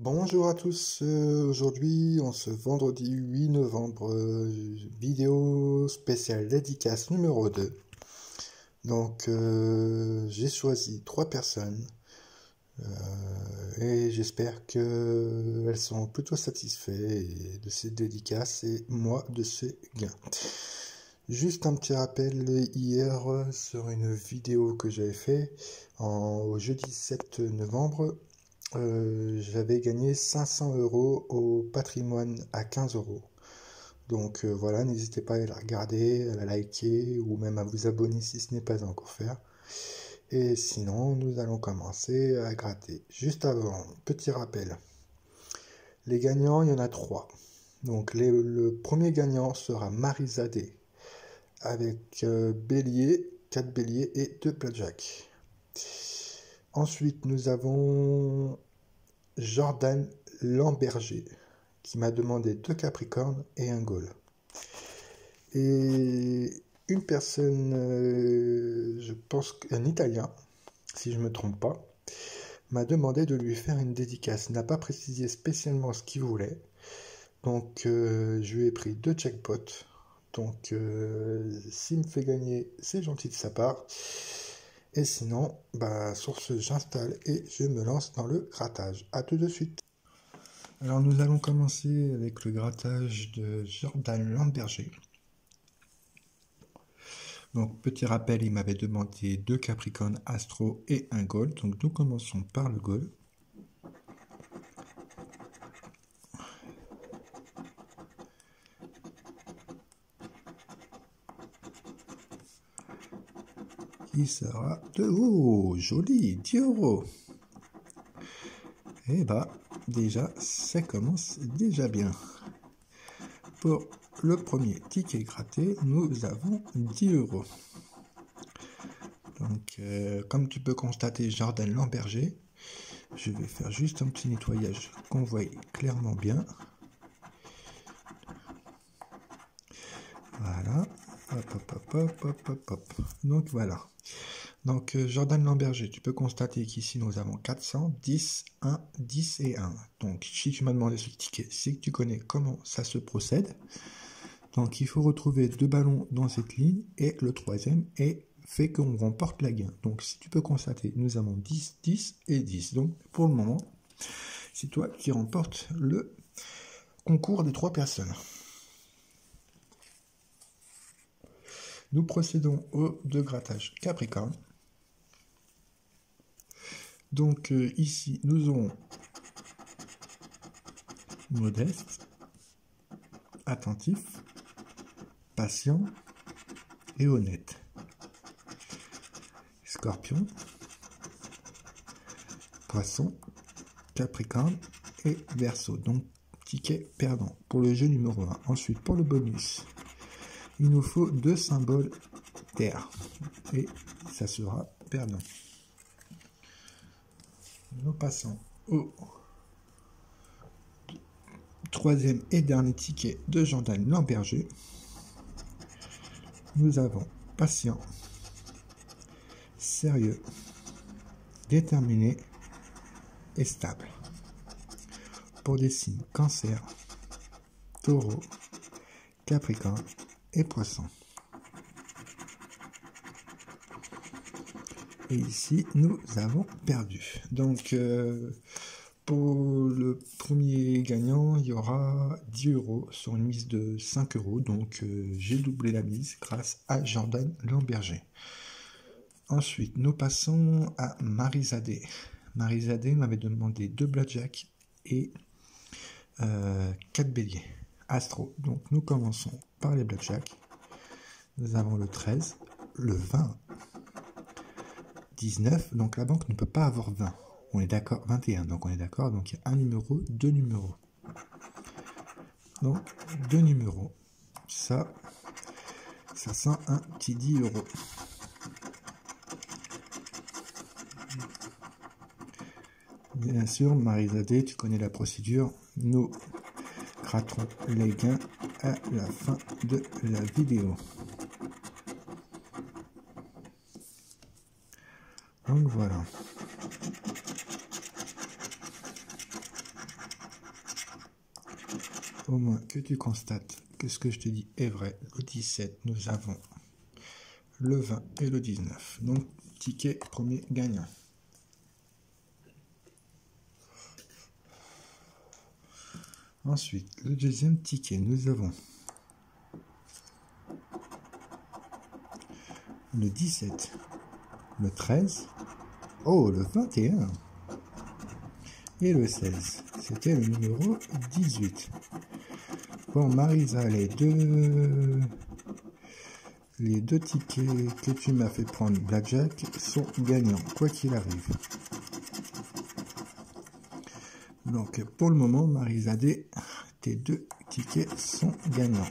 Bonjour à tous, aujourd'hui, en ce vendredi 8 novembre, vidéo spéciale dédicace numéro 2. Donc, j'ai choisi 3 personnes et j'espère qu'elles sont plutôt satisfaites de ces dédicaces et moi de ces gains. Juste un petit rappel, hier sur une vidéo que j'avais fait au jeudi 7 novembre, j'avais gagné 500 € au patrimoine à 15 €. Donc voilà, n'hésitez pas à la regarder, à la liker ou même à vous abonner si ce n'est pas encore fait. Et sinon, nous allons commencer à gratter. Juste avant, petit rappel. Les gagnants, il y en a 3. Donc le premier gagnant sera Marizadeh avec bélier, 4 béliers et 2 blackjack. Ensuite, nous avons Jordan Lamberger qui m'a demandé 2 capricornes et un Gaule. Et une personne, je pense qu'un Italien, si je ne me trompe pas, m'a demandé de lui faire une dédicace. Il n'a pas précisé spécialement ce qu'il voulait. Donc je lui ai pris 2 jackpots. Donc s'il me fait gagner, c'est gentil de sa part. Et sinon, sur ce, j'installe et je me lance dans le grattage. A tout de suite. Alors nous allons commencer avec le grattage de Jordan Lamberger. Donc petit rappel, il m'avait demandé 2 capricornes astro et un gold. Donc nous commençons par le gold. Qui sera de... Oh, joli, 10 €. Et déjà, ça commence déjà bien. Pour le premier ticket gratté, nous avons 10 €. Donc, comme tu peux constater, Jordan Lamberger, je vais faire juste un petit nettoyage qu'on voit clairement bien. Voilà. Hop. Donc, voilà. Donc, Jordan Lamberger, tu peux constater qu'ici, nous avons 400, 10, 1, 10 et 1. Donc, si tu m'as demandé ce ticket, c'est que tu connais comment ça se procède. Donc, il faut retrouver 2 ballons dans cette ligne et le troisième fait qu'on remporte la gain. Donc, si tu peux constater, nous avons 10, 10 et 10. Donc, pour le moment, c'est toi qui remporte le concours des 3 personnes. Nous procédons aux 2 grattages Capricorne. Donc, ici, nous aurons modeste, attentif, patient et honnête. Scorpion, Poisson, Capricorne et Verseau. Donc, ticket perdant pour le jeu numéro 1. Ensuite, pour le bonus, il nous faut 2 symboles terre. Et ça sera perdant. Nous passons au troisième et dernier ticket de Jordan Lamberger. Nous avons patient, sérieux, déterminé et stable. Pour des signes Cancer, Taureau, Capricorne et Poisson. Et ici, nous avons perdu. Donc, pour le premier gagnant, il y aura 10 € sur une mise de 5 €. Donc, j'ai doublé la mise grâce à Jordan Lamberger. Ensuite, nous passons à Marizadeh. Marizadeh m'avait demandé 2 blackjack et 4 béliers. Astro. Donc, nous commençons par les blackjack. Nous avons le 13, le 20, 19. Donc, la banque ne peut pas avoir 20. On est d'accord, 21. Donc, on est d'accord. Donc, il y a un numéro, 2 numéros. Donc, 2 numéros. Ça sent un petit 10 €. Bien sûr, Marizadeh, tu connais la procédure. Nous gratterons les gains à la fin de la vidéo. Donc voilà. au moins que tu constates que ce que je te dis est vrai. Le 17, nous avons le 20 et le 19. Donc, ticket premier gagnant. Ensuite, le deuxième ticket, nous avons le 17, le 13, oh, le 21 et le 16. C'était le numéro 18. Bon, Marisa, les deux tickets que tu m'as fait prendre Blackjack sont gagnants, quoi qu'il arrive. Donc, pour le moment, Marisa D, tes deux tickets sont gagnants.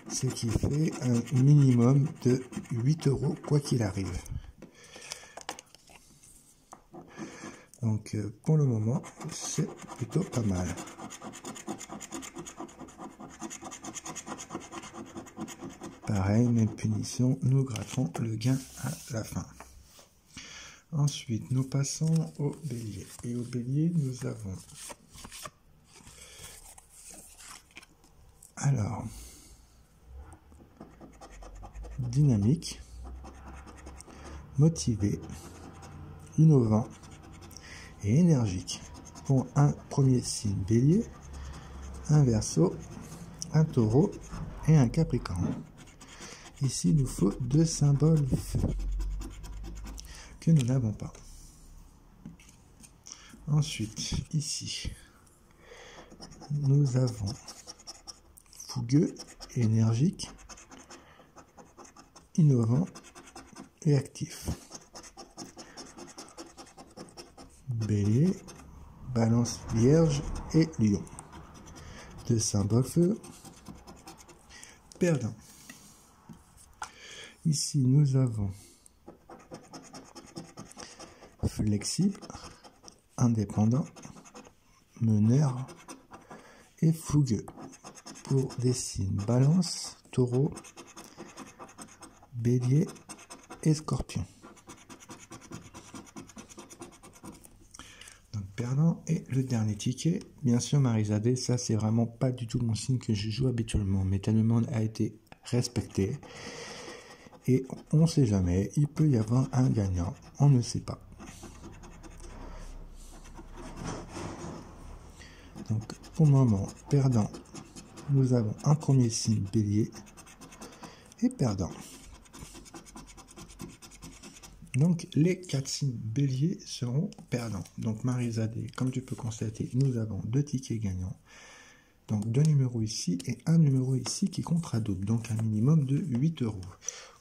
Ce qui fait un minimum de 8 €, quoi qu'il arrive. Donc, pour le moment, c'est plutôt pas mal. Pareil, même punition, nous gratterons le gain à la fin. Ensuite, nous passons au bélier. Et au bélier, nous avons... Alors, dynamique, motivé, innovant et énergique. Pour un premier signe bélier, un verseau, un taureau et un capricorne. Ici, il nous faut 2 symboles feu que nous n'avons pas. Ensuite, ici, nous avons fougueux, énergique, innovant et actif. Bélier, Balance, Vierge et Lion. 2 symboles feu. Perdant. Ici, nous avons flexible, indépendant, meneur et fougueux. Pour des signes Balance, Taureau, Bélier et Scorpion. Donc perdant. Et le dernier ticket, bien sûr Marisa D, ça c'est vraiment pas du tout mon signe que je joue habituellement, mais ta demande a été respectée. Et on ne sait jamais, il peut y avoir un gagnant, on ne sait pas. Donc pour le moment, perdant, nous avons un premier signe bélier et perdant. Donc les 4 signes bélier seront perdants. Donc Marisa D, comme tu peux constater, nous avons 2 tickets gagnants. Donc 2 numéros ici et un numéro ici qui comptera double. Donc un minimum de 8 €.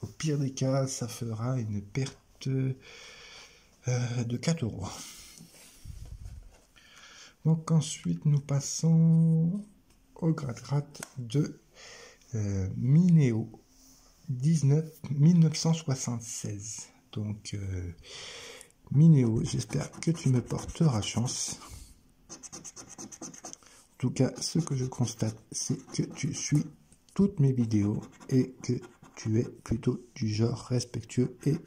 Au pire des cas, ça fera une perte de 4 €. Donc ensuite, nous passons au gratte-gratte de Minéo 1976. Donc Minéo, j'espère que tu me porteras chance. En tout cas, ce que je constate, c'est que tu suis toutes mes vidéos et que tu es plutôt du genre respectueux et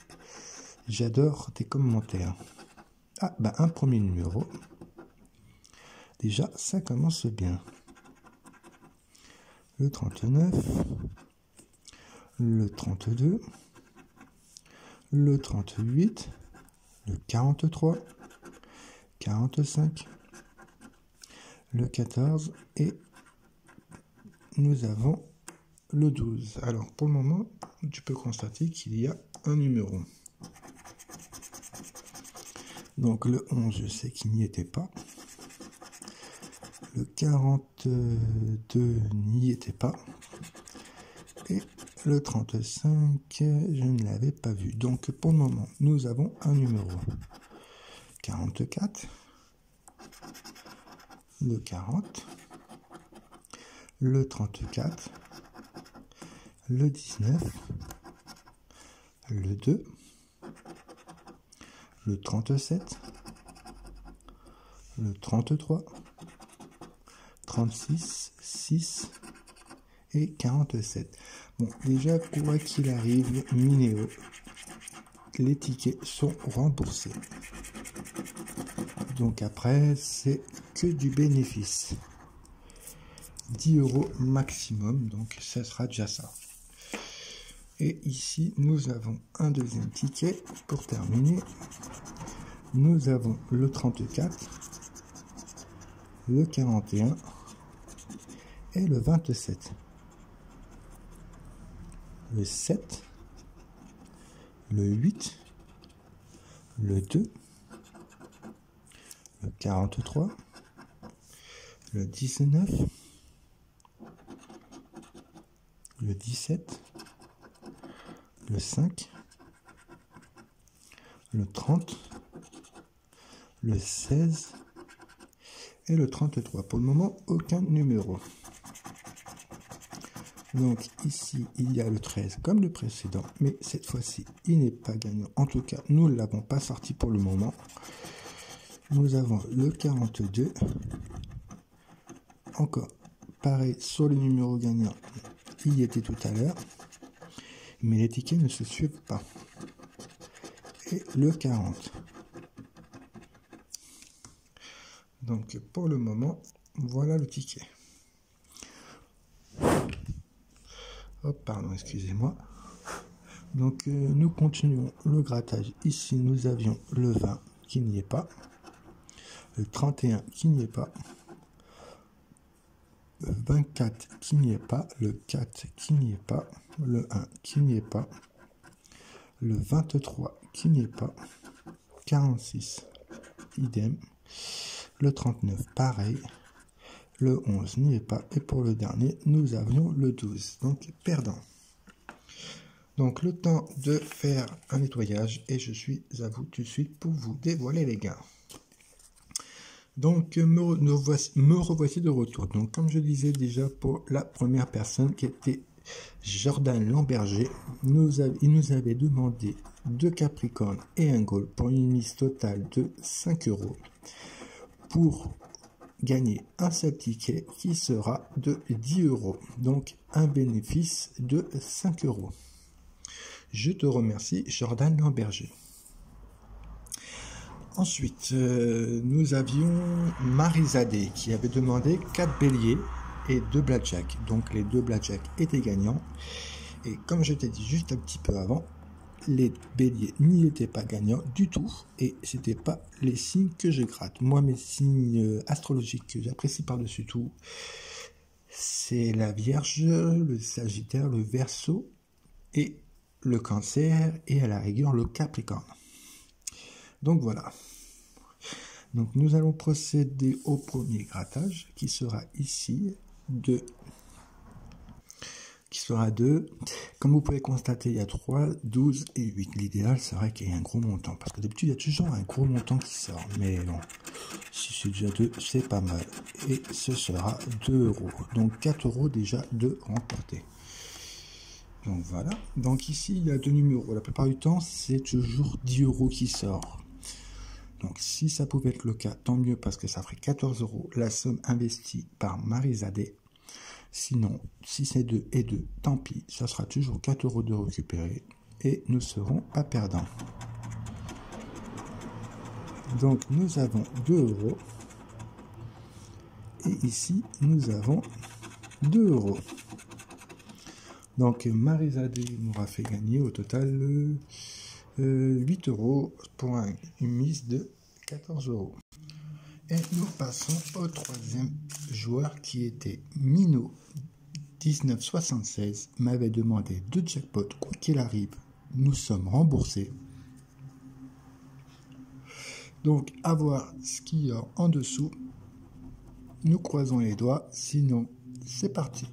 j'adore tes commentaires. Ah, bah un premier numéro. Déjà, ça commence bien. Le 39, le 32, le 38, le 43, 45, le 14 et nous avons le 12. Alors pour le moment, tu peux constater qu'il y a un numéro. Donc le 11, je sais qu'il n'y était pas. Le 42 n'y était pas. Et le 35, je ne l'avais pas vu. Donc pour le moment, nous avons un numéro. 44, le 40, le 34, le 19, le 2, le 37, le 33, 36, 6 et 47. Bon, déjà, quoi qu'il arrive, Minéo, les tickets sont remboursés. Donc après, c'est que du bénéfice. 10 € maximum, donc ça sera déjà ça. Et ici, nous avons un deuxième ticket pour terminer. Nous avons le 34, le 41 et le 27. Le 7, le 8, le 2, le 43, le 19, le 17, le 5, le 30, le 16 et le 33. Pour le moment, aucun numéro. Donc ici, il y a le 13 comme le précédent, mais cette fois-ci, il n'est pas gagnant. En tout cas, nous ne l'avons pas sorti pour le moment. Nous avons le 42. Encore, pareil, sur les numéros gagnants, il y était tout à l'heure. Mais les tickets ne se suivent pas. Et le 40. Donc pour le moment, voilà le ticket. Hop, pardon, excusez-moi. Donc nous continuons le grattage. Ici, nous avions le 20 qui n'y est pas. Le 31 qui n'y est pas. Le 24 qui n'y est pas. Le 4 qui n'y est pas. Le 1 qui n'y est pas. Le 23 qui n'y est pas. 46, idem. Le 39, pareil. Le 11 n'y est pas. Et pour le dernier, nous avions le 12. Donc, perdant. Donc, le temps de faire un nettoyage. Et je suis à vous tout de suite pour vous dévoiler les gains. Donc, me revoici de retour. Donc, comme je disais déjà pour la première personne qui était Jordan Lamberger, il nous avait demandé 2 Capricornes et un Gold pour une mise totale de 5 € pour gagner un seul ticket qui sera de 10 €. Donc, un bénéfice de 5 €. Je te remercie, Jordan Lamberger. Ensuite, nous avions Marie-Zadé qui avait demandé 4 béliers et 2 blackjack. Donc les 2 blackjack étaient gagnants. Et comme je t'ai dit juste un petit peu avant, les béliers n'y étaient pas gagnants du tout. Et c'était pas les signes que je gratte. Moi, mes signes astrologiques que j'apprécie par-dessus tout, c'est la Vierge, le Sagittaire, le Verseau et le Cancer et à la rigueur le Capricorne. Donc voilà. Donc nous allons procéder au premier grattage qui sera ici qui sera 2. Comme vous pouvez constater, il y a 3, 12 et 8. L'idéal serait qu'il y ait un gros montant. Parce que d'habitude, il y a toujours un gros montant qui sort. Mais bon, si c'est déjà 2, c'est pas mal. Et ce sera 2 €. Donc 4 € déjà de remporter. Donc voilà. Donc ici, il y a 2 numéros. La plupart du temps, c'est toujours 10 € qui sort. Donc si ça pouvait être le cas, tant mieux parce que ça ferait 14 € la somme investie par Marie-Zadé. Sinon, si c'est 2 et 2, tant pis, ça sera toujours 4 € de récupérer et nous ne serons pas perdants. Donc nous avons 2 €. Et ici, nous avons 2 €. Donc Marie-Zadé m'aura fait gagner au total 8 € pour une mise de 14 €. Et nous passons au troisième joueur qui était Mino 1976, m'avait demandé 2 jackpots, quoi qu'il arrive, nous sommes remboursés. Donc à voir ce qu'il y a en dessous, nous croisons les doigts, sinon c'est parti.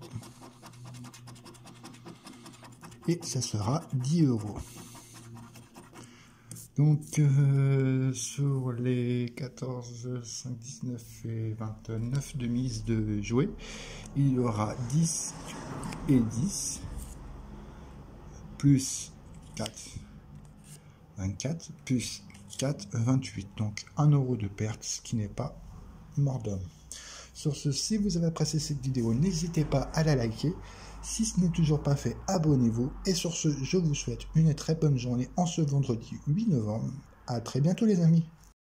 Et ça sera 10 €. Donc, sur les 14, 5, 19 et 29 de mise de jouer, il y aura 10 et 10, plus 4, 24, plus 4, 28. Donc, 1 € de perte, ce qui n'est pas mort d'homme. Sur ce, si vous avez apprécié cette vidéo, n'hésitez pas à la liker. Si ce n'est toujours pas fait, abonnez-vous. Et sur ce, je vous souhaite une très bonne journée en ce vendredi 8 novembre. À très bientôt les amis.